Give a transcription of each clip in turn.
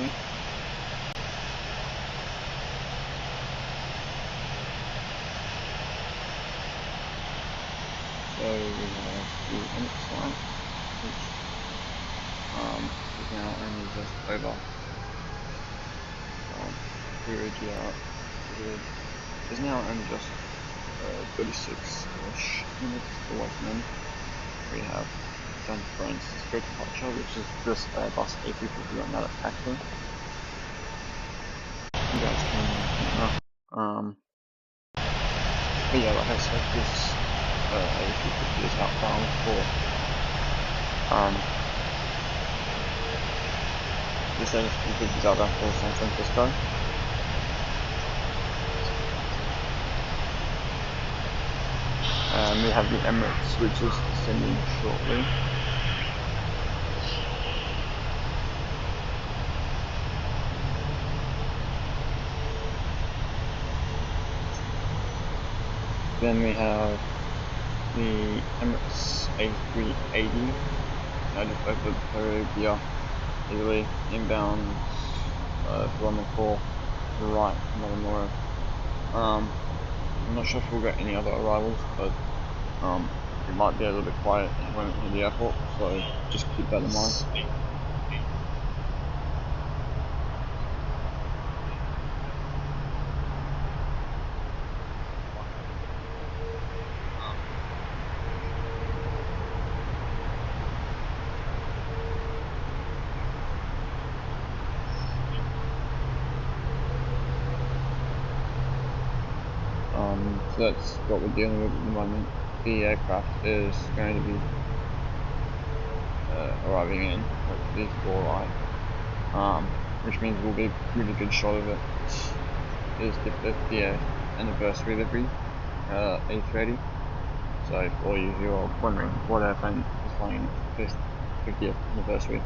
me. So we have the Emirates flight, which is now only just over period here. Is now only just 36-ish minutes away from them. We have San Francisco departure, which is this Airbus A380 right now that's taxiing. You guys can but yeah, like I said, this A380 is outbound for this A350 is outbound for San Francisco. And we have the Emirates, which is descending shortly. Then we have the Emirates A380, just over Perugia, Italy, inbound London for right from tomorrow. I'm not sure if we'll get any other arrivals, but it might be a little bit quiet when we hit the airport, so just keep that in mind. So that's what we're dealing with at the moment. The aircraft is going to be arriving in hopefully for like, which means we'll get a really good shot of it. It is the 50th anniversary of the A380. So for you who are wondering what airplane is flying its 50th anniversary,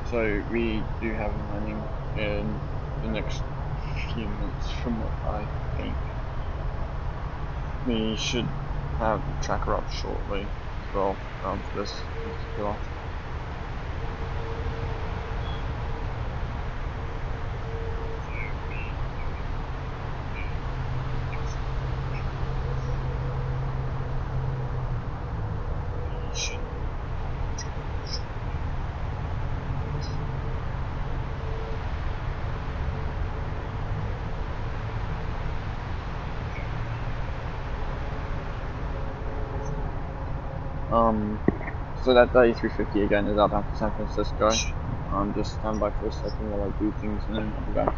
so we do have them running in the next few months from what I think. We should have the tracker up shortly as well for this particular. So that A350 again is outbound for San Francisco. Just stand by for a second while I do things and then I'll be back.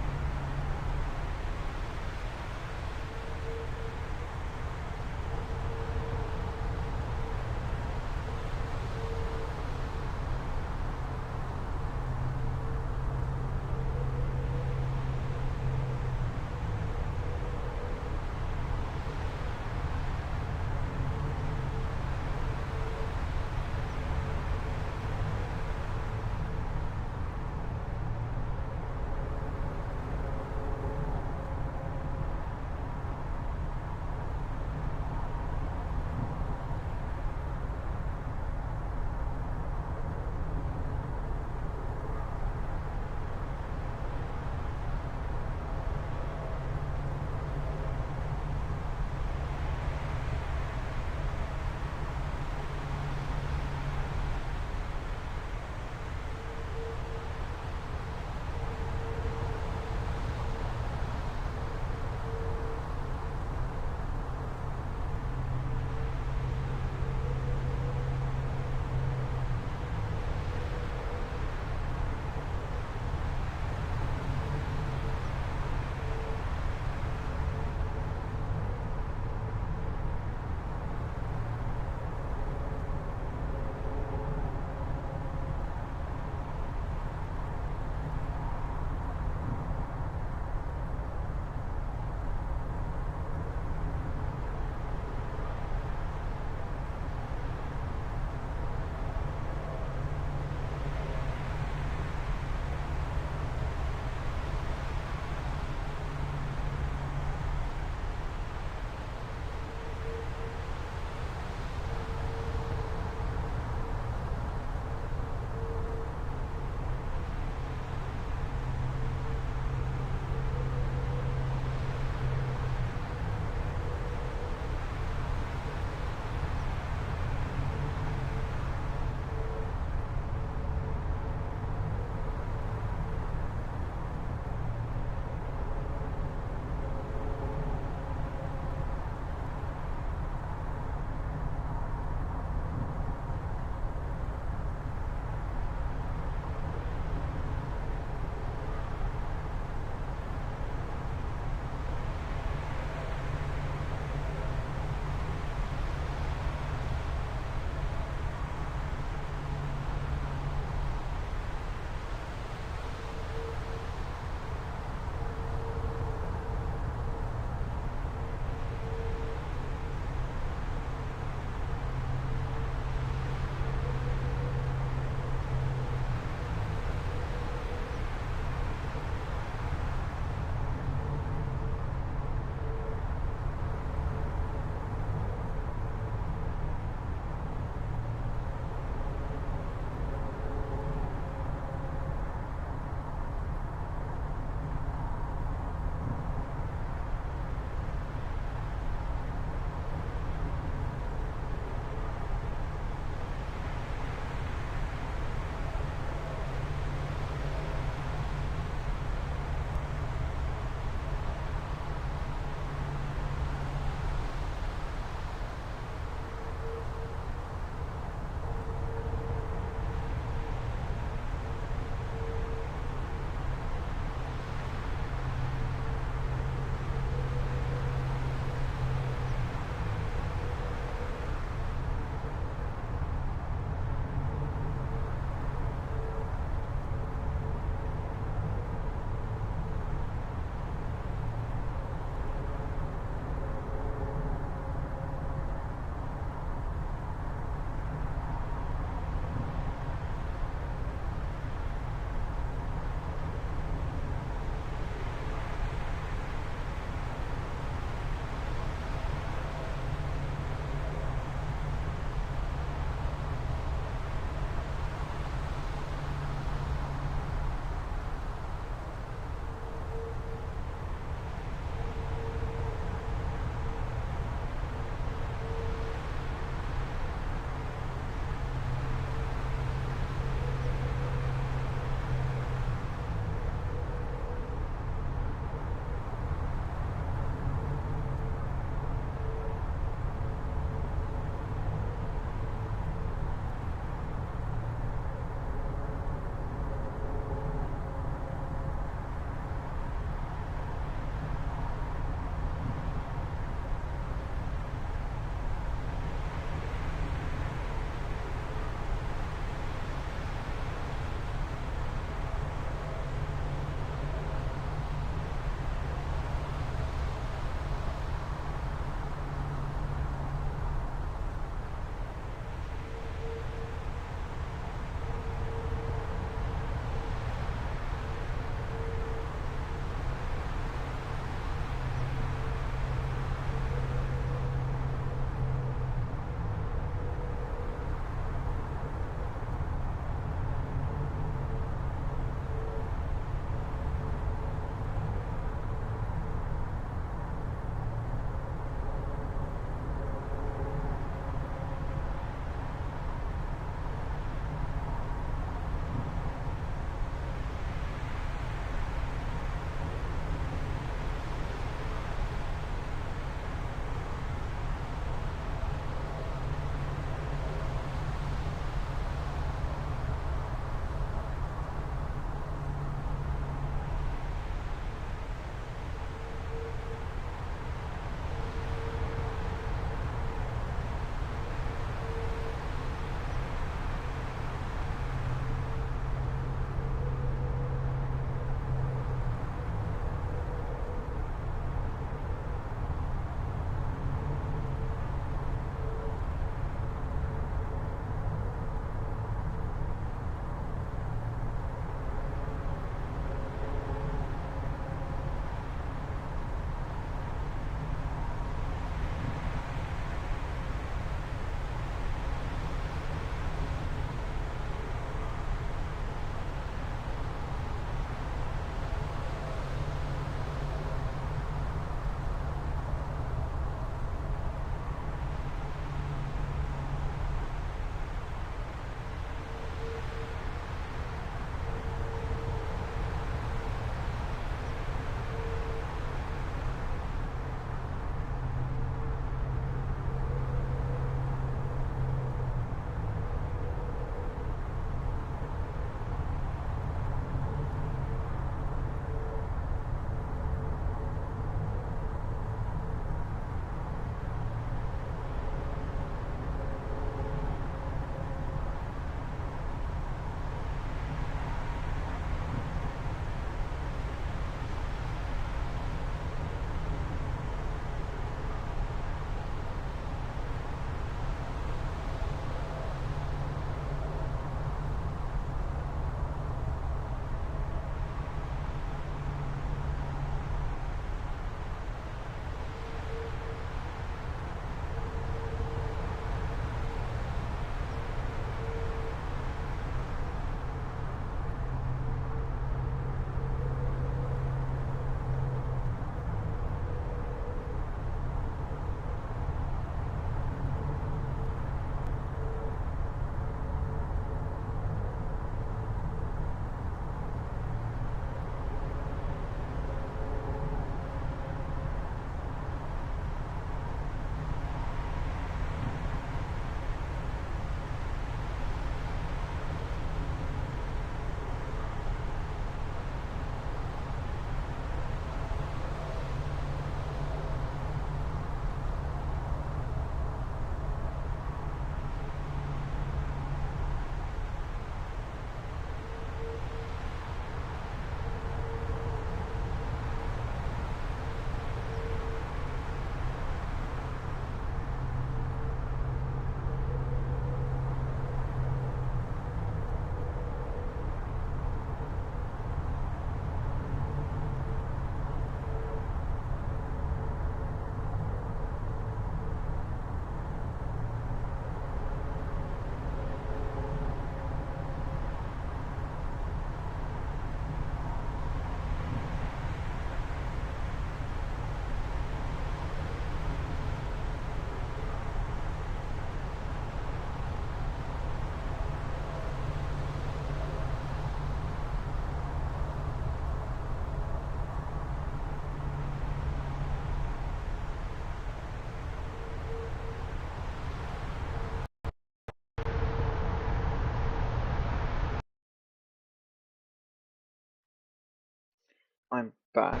I'm back.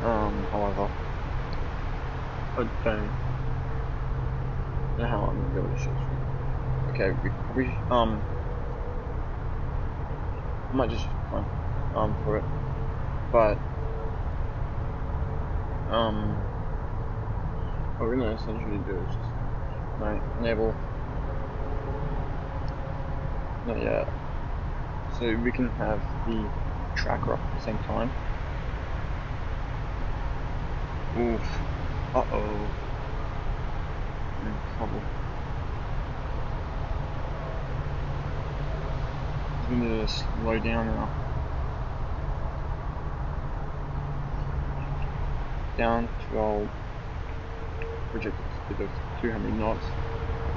However, I don't know how I'm gonna be able to shoot through. Okay, we probably I might just fine for it, but what we're gonna essentially do is just enable, not yet, so we can have the tracker up at the same time. Oof. Uh-oh. I'm in trouble. We need to slow down now. Down to our projected speed of 200 knots. If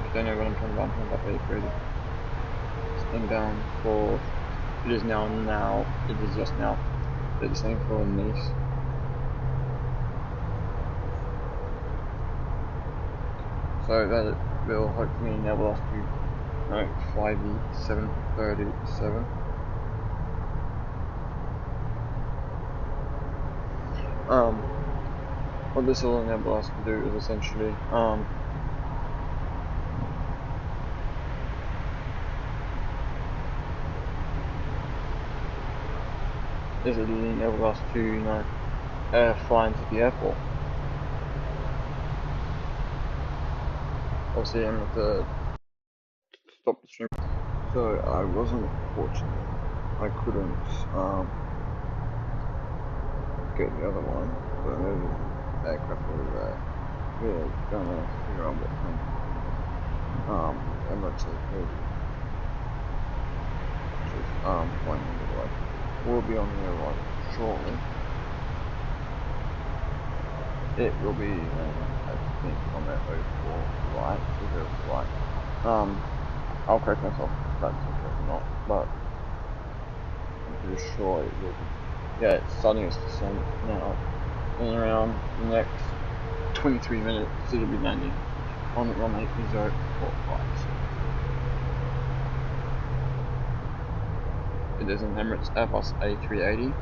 you don't know what I'm talking about A380. It's inbound for, it is it is just now. It's the same for Nice. So that will hopefully enable us to fly the 737. What this will enable us to do is essentially it'll enable us to fly into the airport. Obviously, I'm going to stop the stream. So I wasn't fortunate. I couldn't get the other one, but I know the aircraft over there. We're gonna figure out what kind the Emirates A380, which is flying on the way. We'll be on the arrival shortly. It will be I think on the 04 right, 04 right. I'll correct myself if that's incorrect or not, but I'm pretty sure it will be. Yeah, it's starting its descent now. In around the next 23 minutes, it'll be landing on runway 045. It is an Emirates Airbus A380.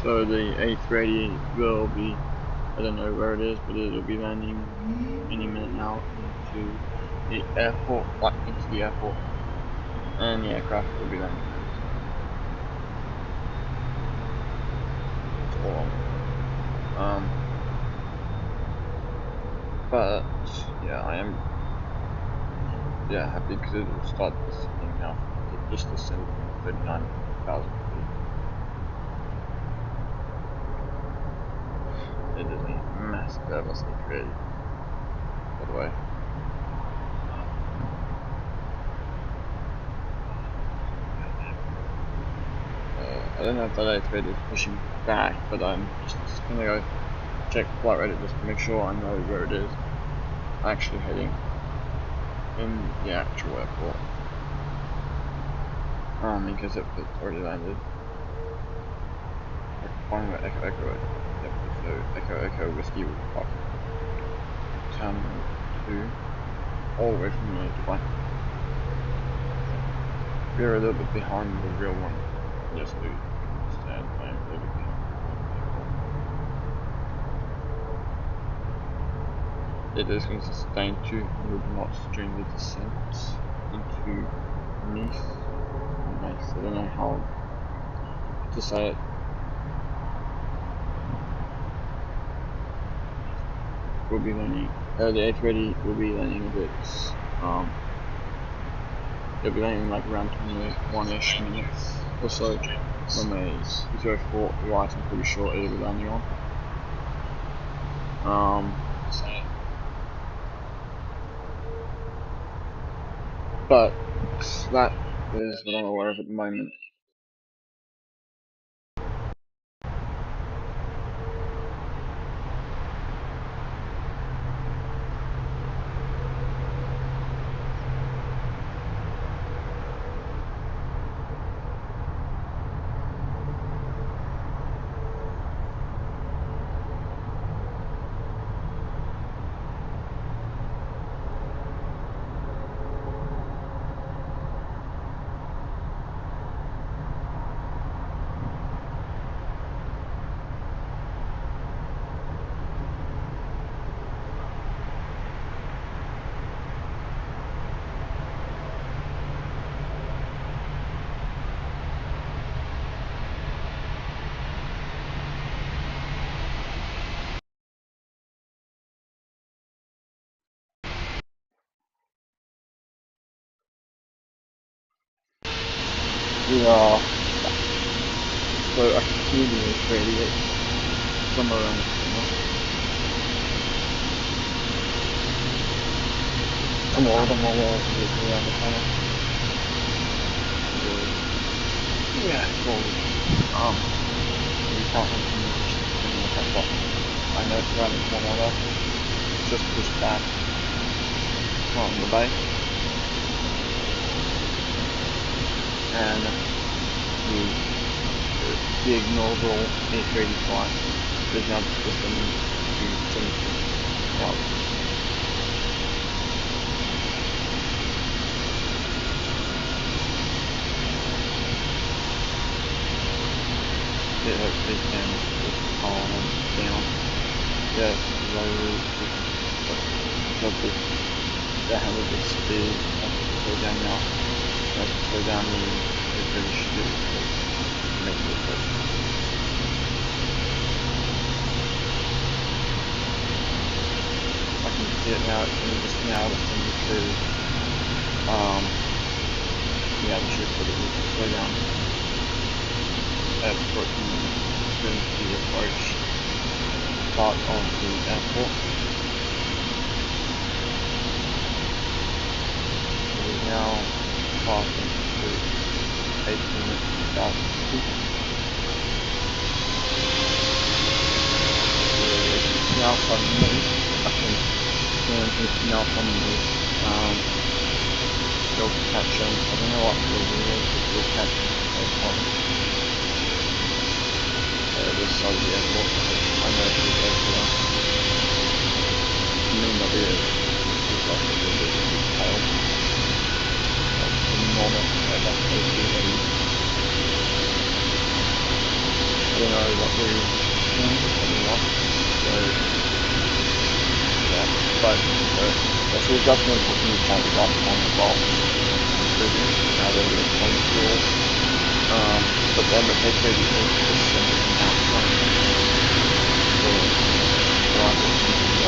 So the A380 will be, I don't know where it is, but it'll be landing any minute now into the airport, and the aircraft will be landing very soon. That's all I'm gonna say. But yeah, I am happy because it will start descending now. It just descended from 39,000 feet. It is a massive Airbus A380, by the way. I don't know if that A380 is pushing back, but I'm just gonna go check flight radar just to make sure I know where it is actually heading in the actual airport. In case if it's already landed. Flying with Echo Echo. Yep, so Echo Echo Whiskey Pop. Terminal 2. All the way from Dubai. We're a little bit behind the real one. Yes, I do understand. I am a little bit behind the real one. It is going to sustain 200 knots during the descent into Nice. Nice. I don't know how to say it. We'll be landing. The A380 will be landing a bit. It'll be landing like around 21-ish minutes or so. Runway 04 right, I'm pretty sure it'll be landing on. But that is what I'm aware of at the moment. We are back. So I can see the A380 somewhere around the corner. Some more of them all around the corner. So, yeah, cool. We can't continue pushing the head up. I know it's around the corner there. It's just pushed back from the bay. And the inaugural A380 flight is now descending to 76,000. It hopefully can just calm down. Yeah, lovely. That had a good speed. I can slow down now. I can slow down and it's really shoot. Make it good. I can see it now. It's going to just now descend to the altitude for the slow down. Approaching soon to the approach part of the airport. We're now passing through 18 without speed. Now suddenly, I think now suddenly still catching, I don't know what the real is, but still catching airport. This side of the airport, I know it's the airport. You may not be able to like a little bit of detail. That's the normal airport A380. I don't know what we're doing, so yeah, but so we've got some new changes up on the box, including now that we're on fuel. But then the A380 is just sending out from the rocket into the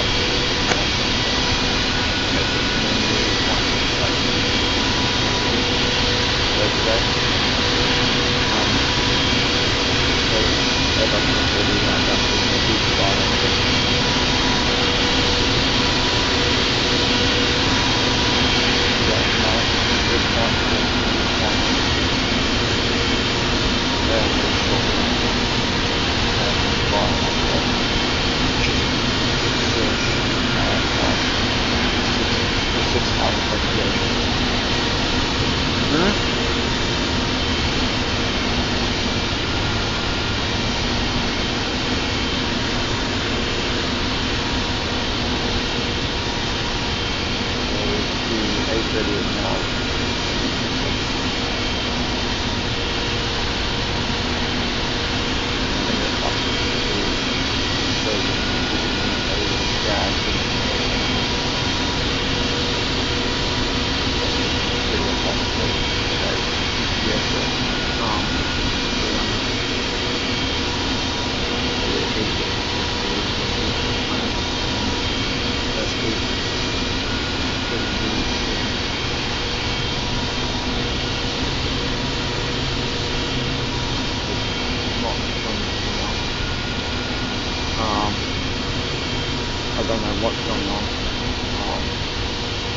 I don't know what's going on.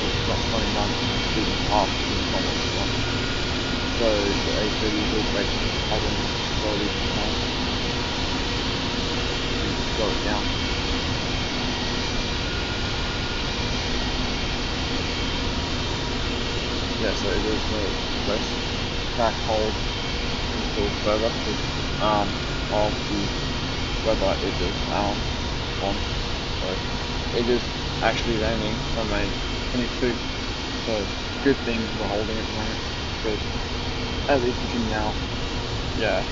It's not slowing down even half the normal one. So the A380 will break the pattern slowly slow it down. Yeah, so it is less back hold until further because of the weather it is on. So it is actually landing from a 22, so good thing we're holding at the moment, because as you can see now, yeah,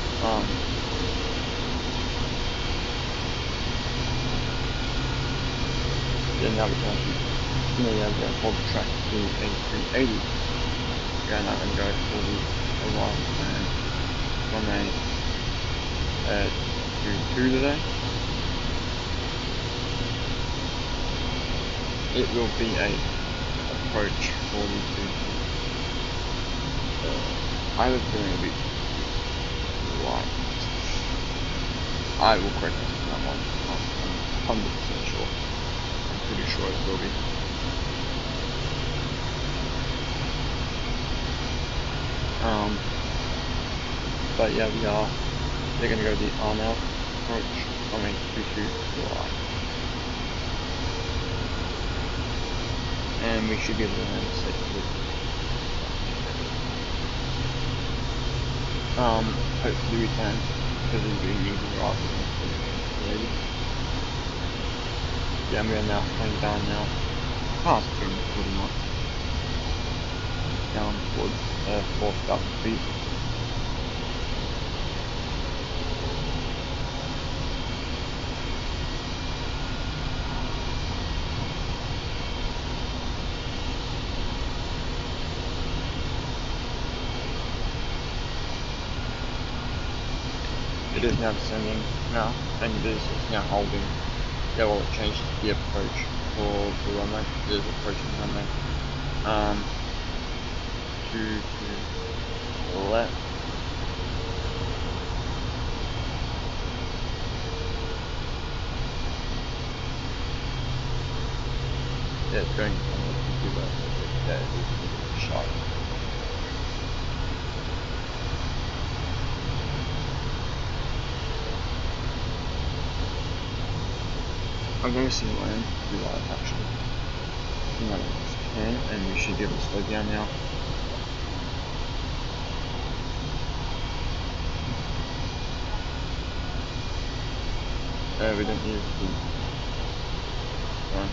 now we can hold the track to a 380. Yeah, now I'm going to go for the arrival plan from a 2 today. It will be a approach for me to I have a feeling it'll be right. I will correct myself on that one. I'm 100% sure. I'm pretty sure it will be. But yeah, they're gonna go the R now approach. I mean, 22Y. And we should be able to land safely. Hopefully we can, because it'll be easy rather than lady. Yeah, and we are now slowing down now. Past 240 knots. Down towards 4,000 feet. It is now descending now, and it is now holding. Yeah, well, it changed the approach for the runway. It is approaching the runway. To the left. Yeah, it's going to the left. Yeah, it is sharp. I'm going to see land to be live actually. No, it's 10, and we should be able to slow down now. We don't use the one.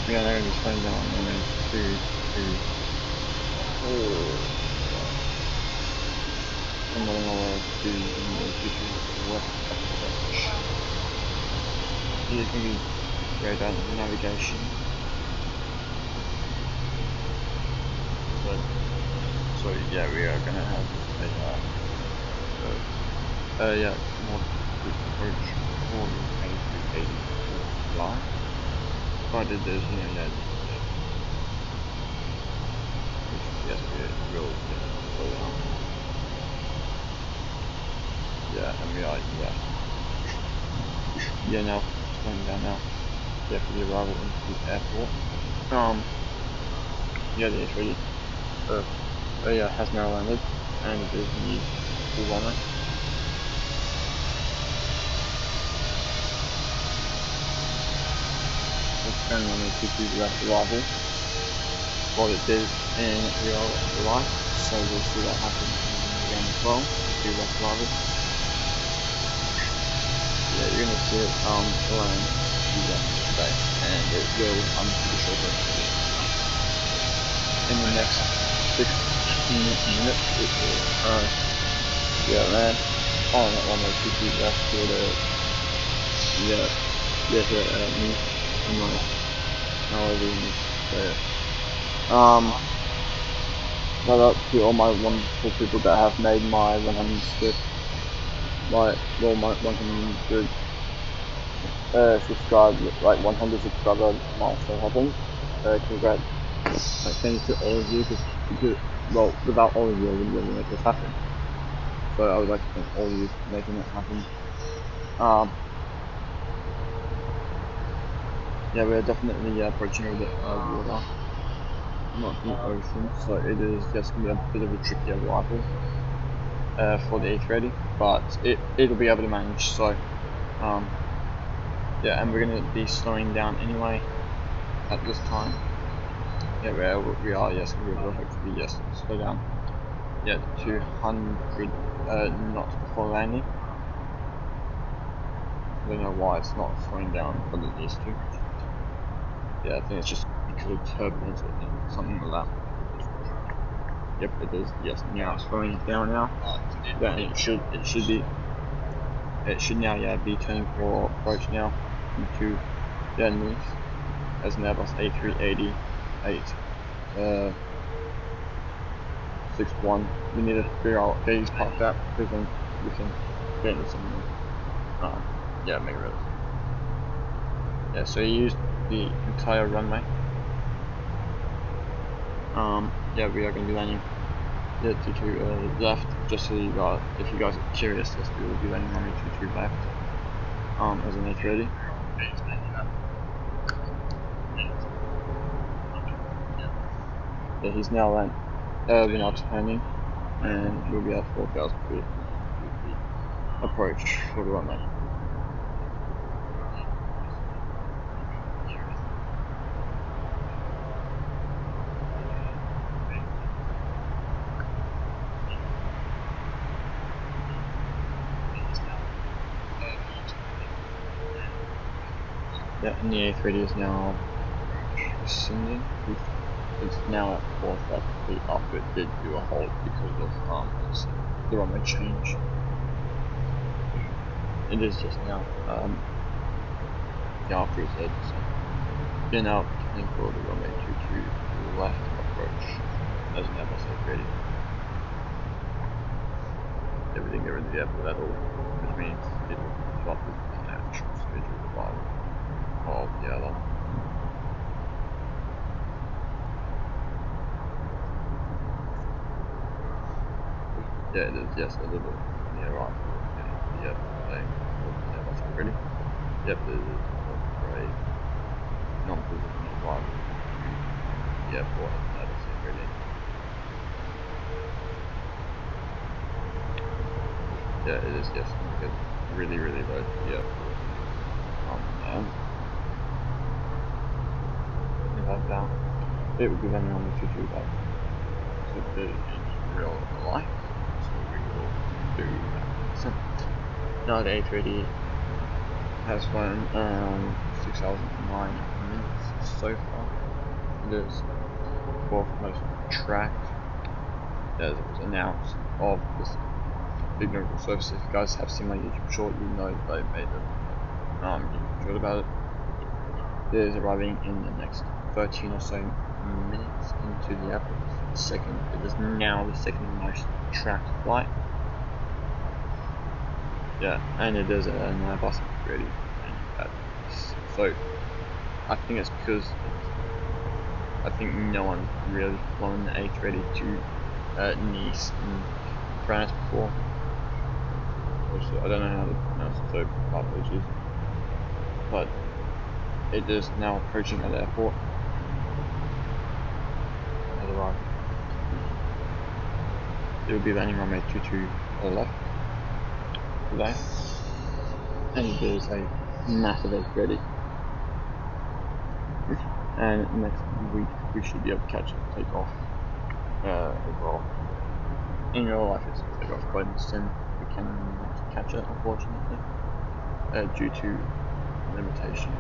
Yeah, they're going to be slowing down, and then 2, 3, 4. I'm running over to the west approach. Here can we go down to navigation. So yeah, we are gonna have yeah, more approach for the A380 fly. But it is, yeah, yes, we will slow down. Yeah, and we are, yeah, now slowing down now. Yeah, for the arrival into the airport. Yeah, the A380 yeah, has now landed, and it is the full runway. It's going on to do the arrival. What it did in real life, so we'll see that happen again as well. Do that arrival. Yeah, you're gonna see it land today, and it will, I'm pretty sure that in the next 16 minutes it will yeah, land on that runway 22 left for the Nice, however you need to say it. Shout out to all my wonderful people that have made my 100 subscriber 100 subscriber milestone happen. Congrats, thank you to all of you, because well, without all of you I wouldn't be able to make this happen. So I would like to thank all of you for making it happen. Yeah, we're definitely approaching over the water, not the ocean, so it is just going to be a bit of a tricky arrival for the A380, but it'll be able to manage. So yeah, and we're going to be slowing down anyway at this time. Yeah, we are, yes, we will hopefully, yes, slow down. Yeah, 200 knots before landing. I don't know why it's not slowing down, but it needs to. Yeah, I think it's just because of turbulence or something like that. Yep, it is. Yes, now it's slowing down now. Yeah, and it should now, yeah, be turning for approach now into Nice as an Airbus A380 61. We need to figure out these parts out, because then we can get into something yeah, make it realistic. Yeah, so you use the entire runway Yeah, we are going to be landing the 22 left, just so you got, if you guys are curious, yes, we will be landing on the 22 left, as an A380. Yeah, he's now we're now turning, and we'll be at 4,000 feet, and the approach for the runway. Yeah, and the A380 is now ascending. It's now at 4,000 feet after it did do a hold because of the runway change. It is just now after it said so. We're now turning for the runway 22 to the left approach as an Airbus A380. Everything there in the airport at all, which means it will disrupt the natural scheduled arrival of the airline. Yeah, it is, yes, a little bit from the arrival of the airport today. Airbus A380. Yep, it is for a non-position arrival to the airport as an Airbus A380. Yeah, it is, yes, good. Really, really low to the airport. Like that. It will be landing on the 22 back. So the real life. So we will do that. So now the A380 has flown 6,009 minutes so far. It is 4th most tracked, as it was announced, of this inaugural service. If you guys have seen my YouTube short, you know that I made a YouTube short about it. It is arriving in the next 13 or so minutes into the airport. It is now the second most tracked flight. Yeah, and it is an Airbus A380. So I think it's because I think no one's really flown the A380 to Nice in France before. I don't know how to pronounce it, so my apologies. But it is now approaching at the airport. It arrived. It will be landing runway 22 left today. And it is a massive A380. And next week we should be able to catch it and take off as well. In real life it's a take off, but in sim we cannot catch it, unfortunately, due to limitation.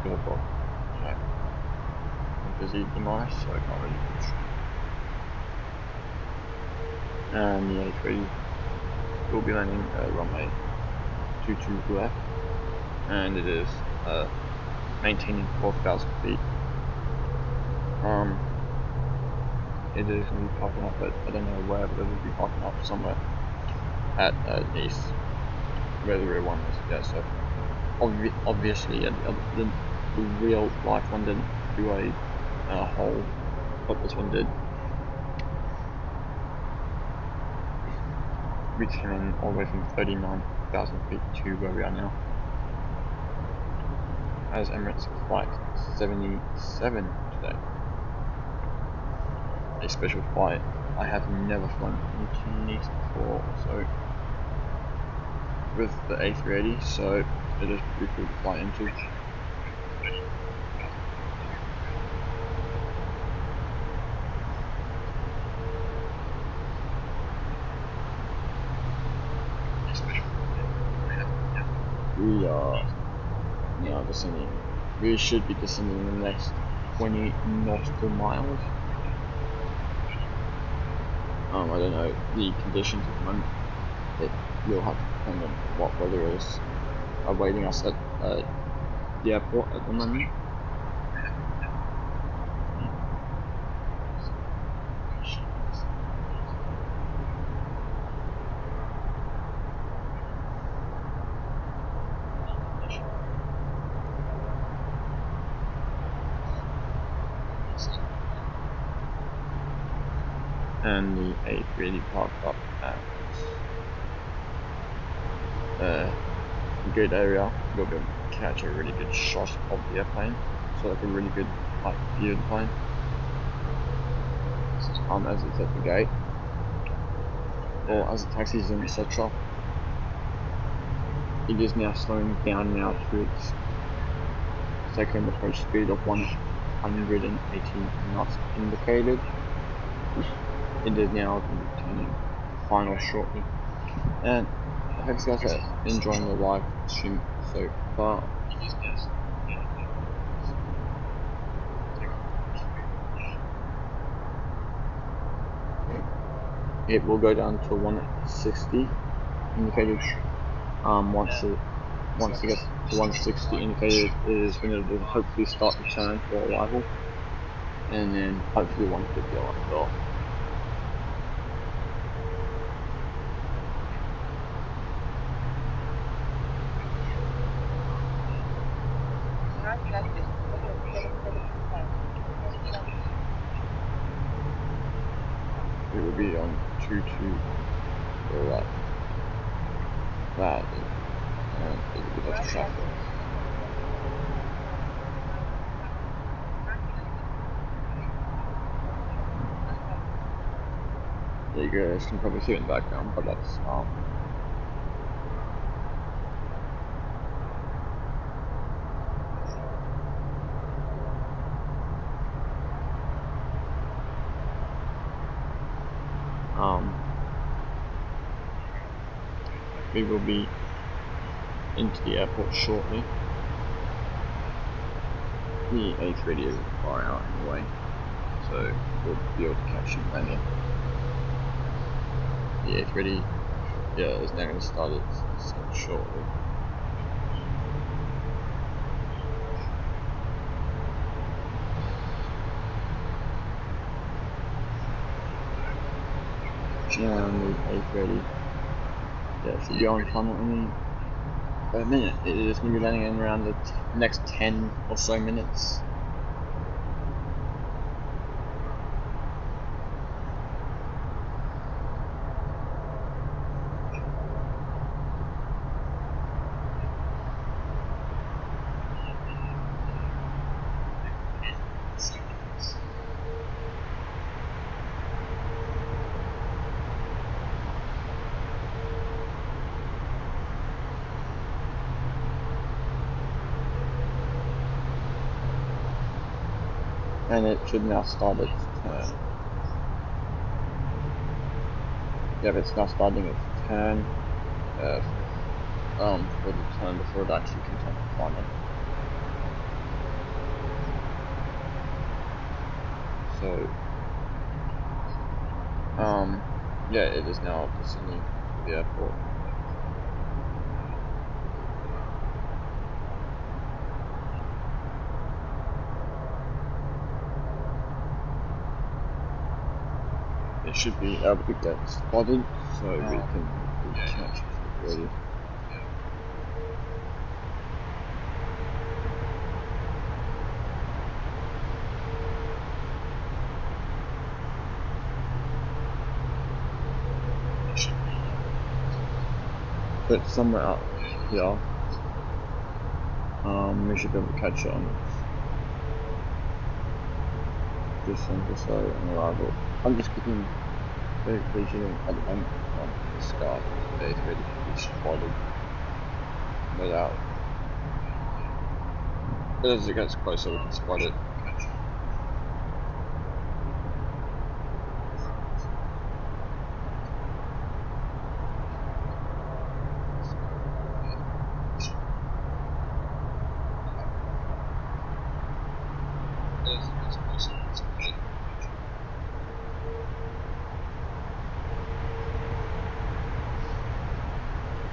Because I've got, a busy device, so I can't really push. And the A380 will be landing runway 22 left, and it is maintaining 4,000 feet. It is going to be parking up at, I don't know where, but it will be parking up somewhere at Nice, where the real one is. Yeah, so obviously, yeah, the real life one didn't do a hole, but this one did. We came in all the way from 39,000 feet to where we are now. As Emirates Flight 77 today. A special flight. I have never flown into Nice before, so with the A380, so it is pretty cool to fly into. We are now descending. We should be descending in the next 20 nautical miles. I don't know the conditions at the moment. It will have to depend on what weather is awaiting us at the airport at the moment. and the A380 parked up at a good area. You'll be able to catch a really good shot of the airplane, so like a really good view of the plane. As it's at the gate, or as it taxis in, etc. It is now slowing down now to its second approach speed of 180 knots indicated. It is now going to be turning final shortly. And I hope you guys are enjoying the live stream so far. It will go down to 160 indicated. Once it gets to 160 indicated, is when it will hopefully start the turn for arrival, and then hopefully 150 on as well. It will be on 22 or that, and it will be less traffic. There you go, you can probably see it in the background, but that's we will be into the airport shortly. The A380 is far out anyway, so we'll be able to catch it plenty. The A380, yeah, is now going to start its descent shortly. And the A380, yeah, should be on funnel in a minute. It is going to be landing in around the next 10 or so minutes. And it should now start its turn. Yep, it's now starting its turn for the turn before it actually can turn the final. So, yeah, it is now descending to the airport. It should be able to get spotted, so we can catch it already. But somewhere up here, we should be able to catch it on descent or so on arrival. I'm just keeping very vigilant at the moment on the sky. It's ready to be spotted. No doubt. But as it gets closer, we can spot it.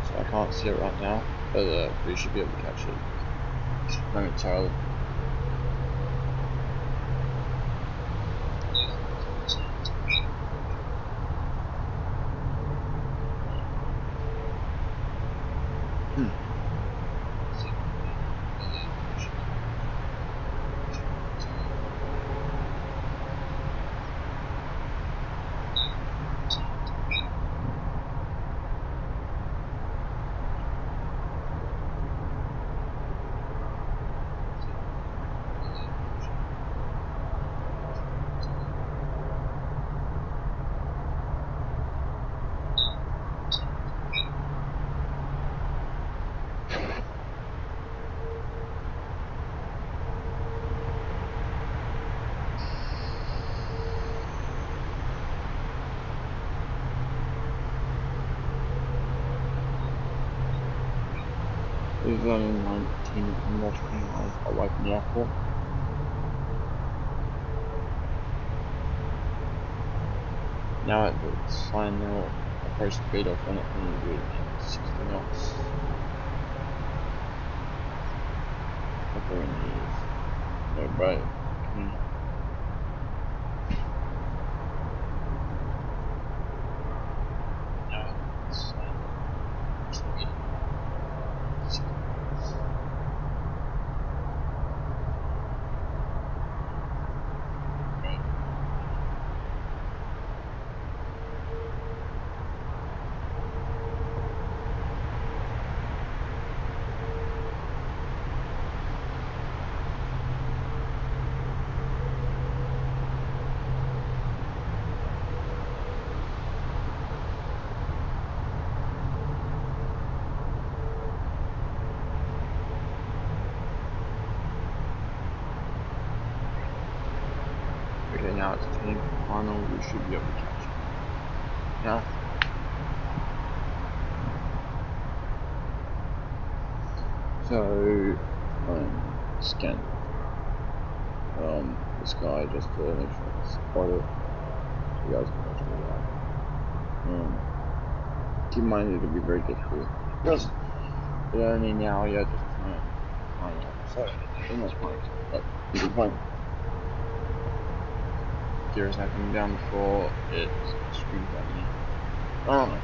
So I can't see it right now, but we should be able to catch it momentarily. is only 19 nautical miles away from the airport. Now at its final approach speed of 160 knots. Before we need no boat. Now at its final approach speed of 160 knots. Okay, now it's turning final, we should be able to catch it. Yeah. So, scan the sky just to make sure it's spotted. So you guys can actually keep in mind it'll be very difficult. Just only now, yeah, just trying to find out. So, almost fine, but it'll be fine. Gear is now coming down before it screams at me. Oh no.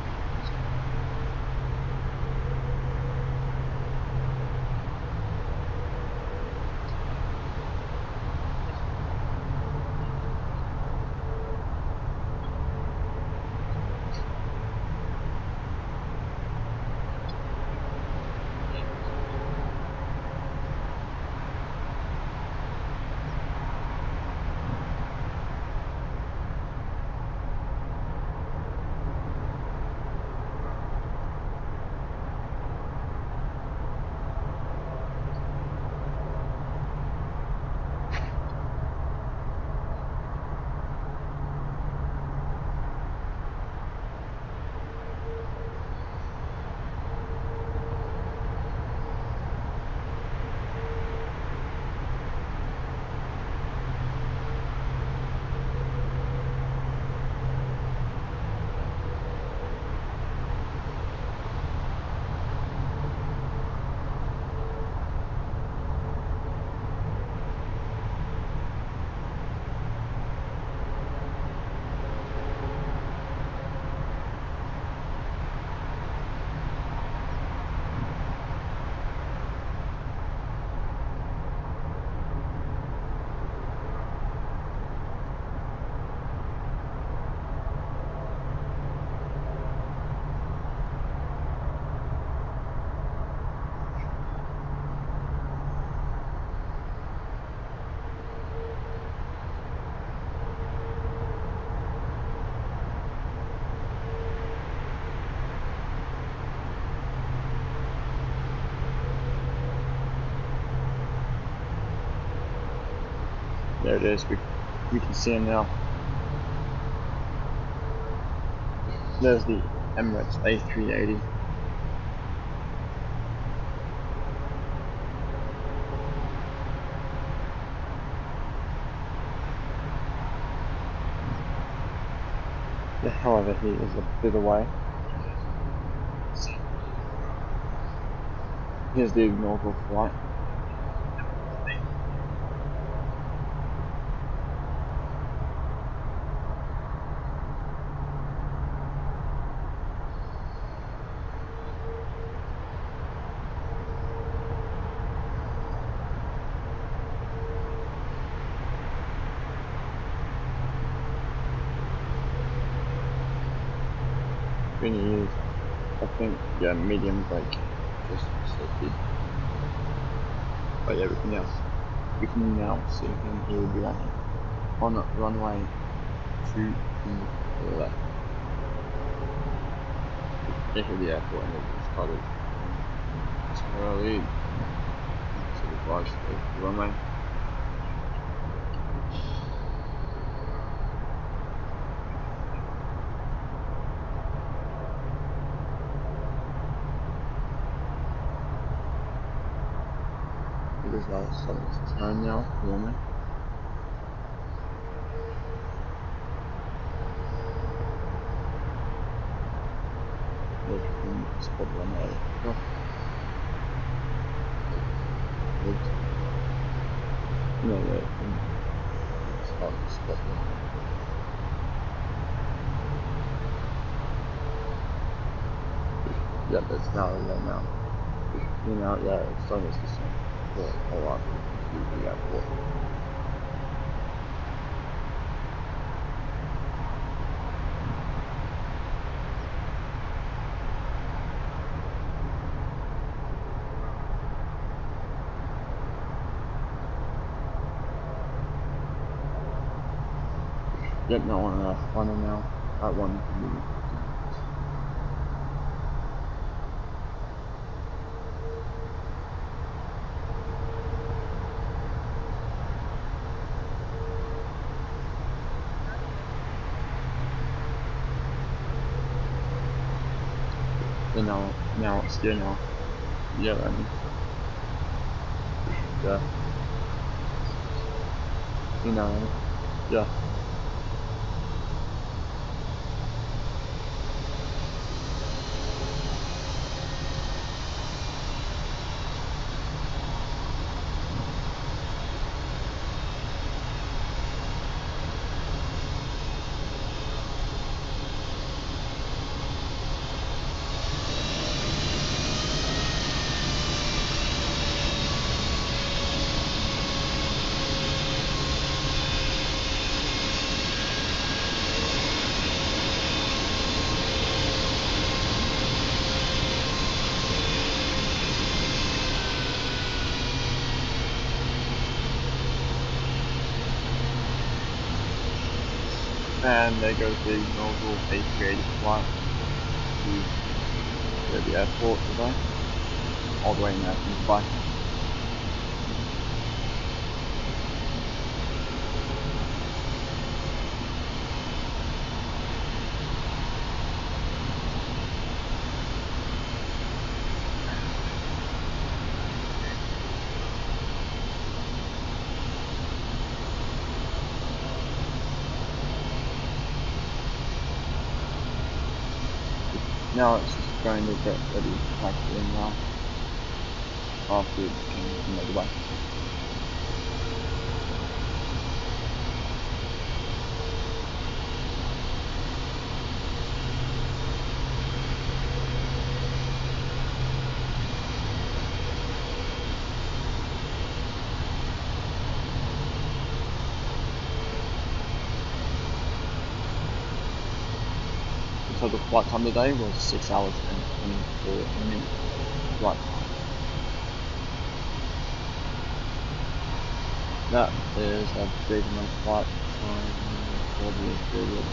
There it is, we can see him now. There's the Emirates A380. Yeah, however, he is a bit away. Here's the inaugural flight. We're gonna use, I think, yeah, medium brake, just safety. But yeah, we can now see him. He will be landing on runway to the left. Enter the airport and it started early. So the flight should take the runway. is starting to turn now, warming. Look, you can spot one area. Go. Good. No, yeah, you can start to spot them. Yeah, but it's now, yeah, now. You know, yeah, it's starting to see a lot of the airport. Yep, not one enough. Running now. At 1 minute. So now it's still now. Yeah, yeah. You know, yeah. And there goes the inaugural A380 flight to the airport today, all the way now from Dubai. Now it's just going to get ready to pack it in now after it came from Dubai. So the flight time today was 6 hours and 24 minutes flight time. That is a big enough flight time for the interior.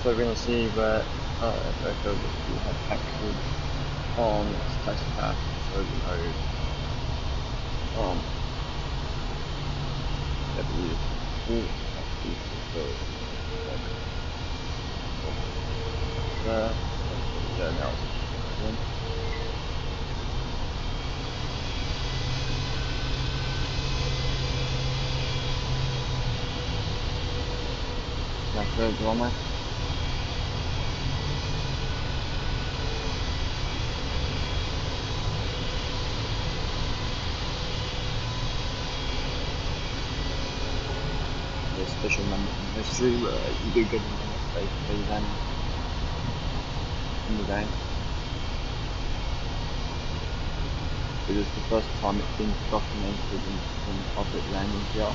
So we're going to see that Echo will have acted on its test path, so we know that we will actually there. Yeah, now it's in. Now third drama. This official moment in history where you do get a basically then in the game. It is the first time it's been documented in public landing here.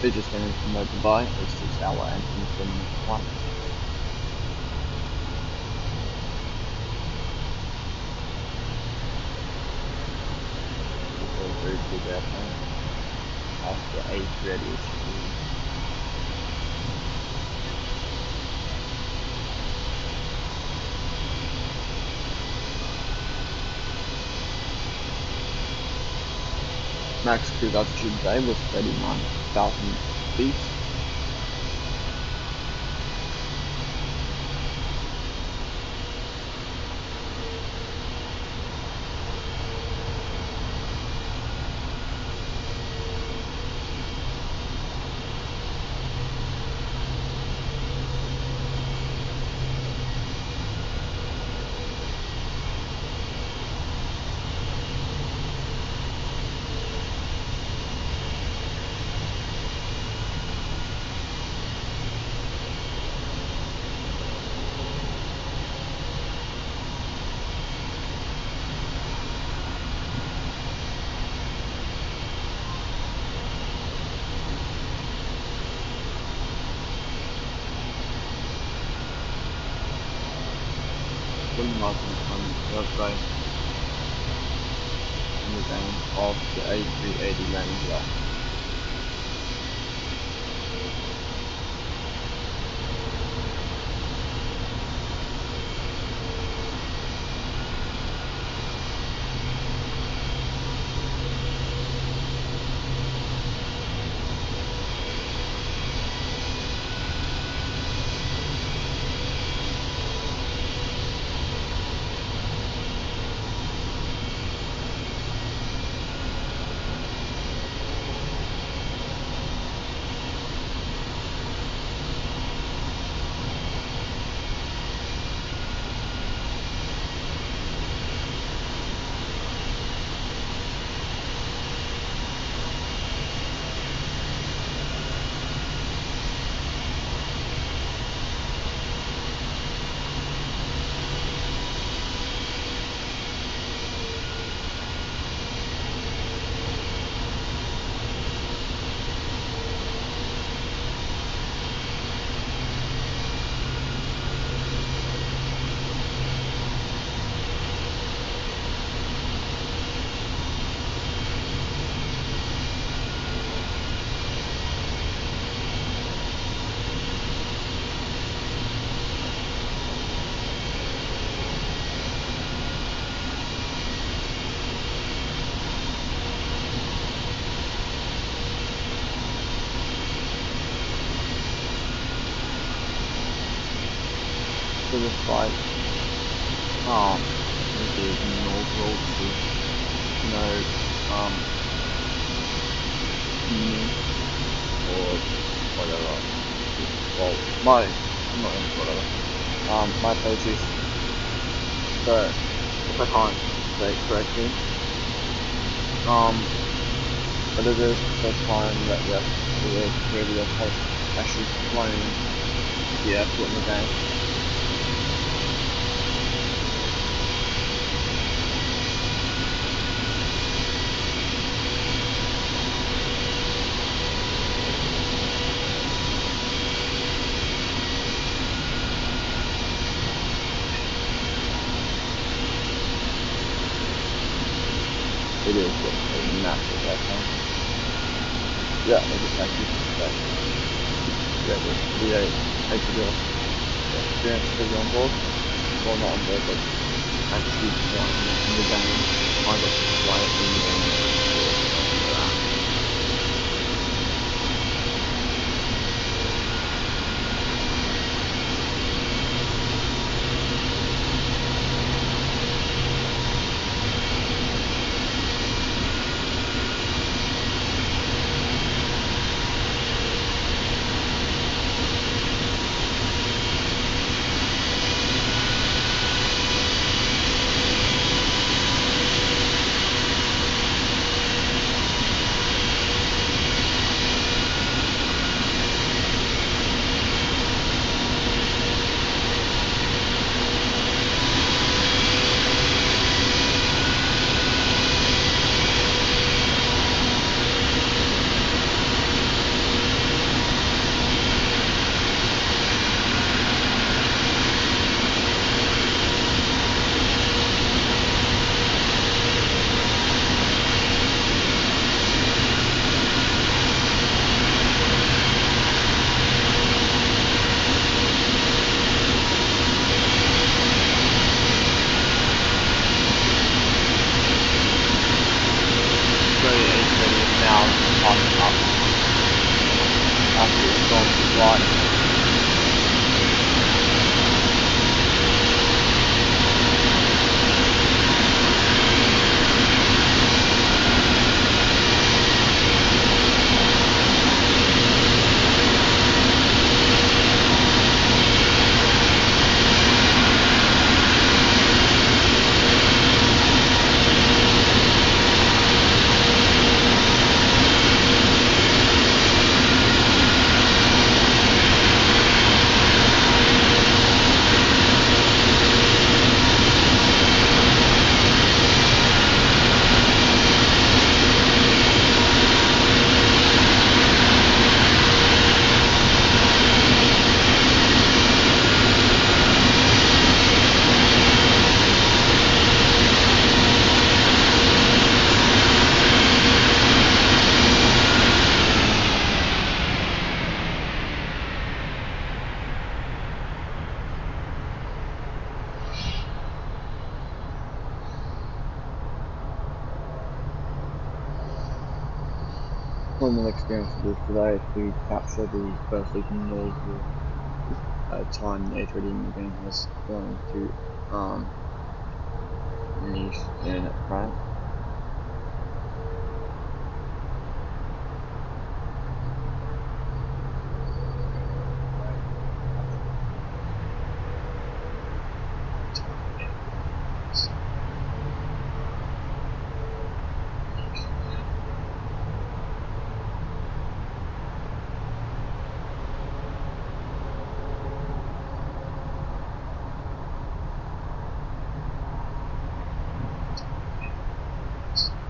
They just finished from Dubai, it's 6 hour engine from one. It's a very big airplane. After A380 max cruise altitude today was 39,000 feet. On the outside in the game of the A380 landing gear. For the flight, the inaugural to evening or whatever. Well, I'm not into whatever. My apologies. So, if I can't say it correctly, but it is the first time that the radio has actually flown the airport in the game. It is a massive airplane. Yeah, I just like you. Yeah, the A380 experience video on board. Well, not on board, but actually in the game. I got to fly it in the game. on flight. One of the experiences today is to capture the first inaugural time the A380 game has flown to Nice in France.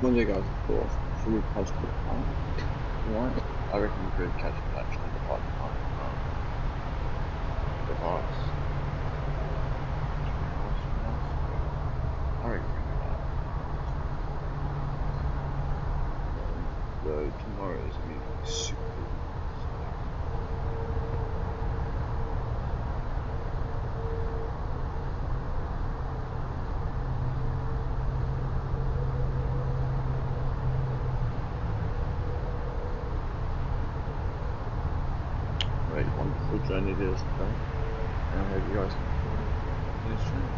What do you guys thought? Should we catch the flight? Right? I reckon we could catch actually the flight on the bus. I reckon we can do that. Though tomorrow is going to be super cool. Very wonderful journey it is today, and I hope you guys enjoy this journey.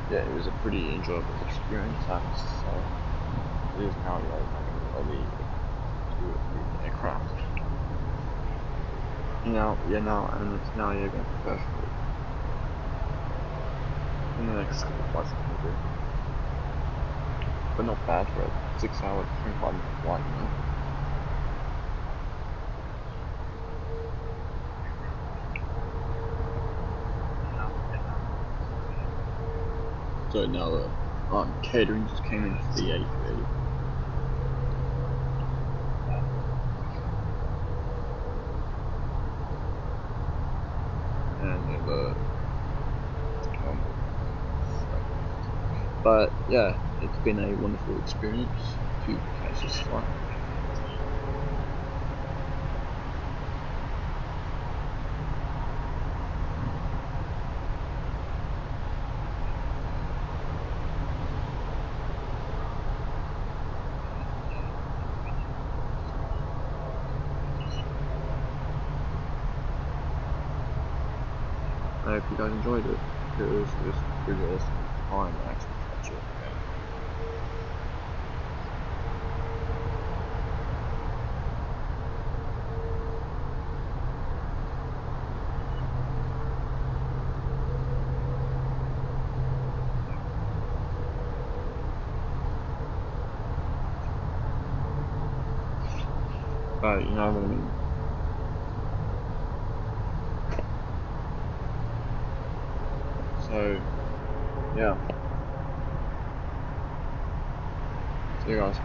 Yeah, it was a pretty enjoyable experience, I have to say. It is now like early to the aircraft. Now, and it's now going to prepare for in the next couple of flights I'm going to do. But not bad for a 6 hour, 25-minute flight, you know. So now the catering just came into the A380. And but yeah, it's been a wonderful experience to catch this flight. I hope you guys enjoyed it, because it was pretty awesome time to actually catch it. But you know what I mean. So yeah. See you guys.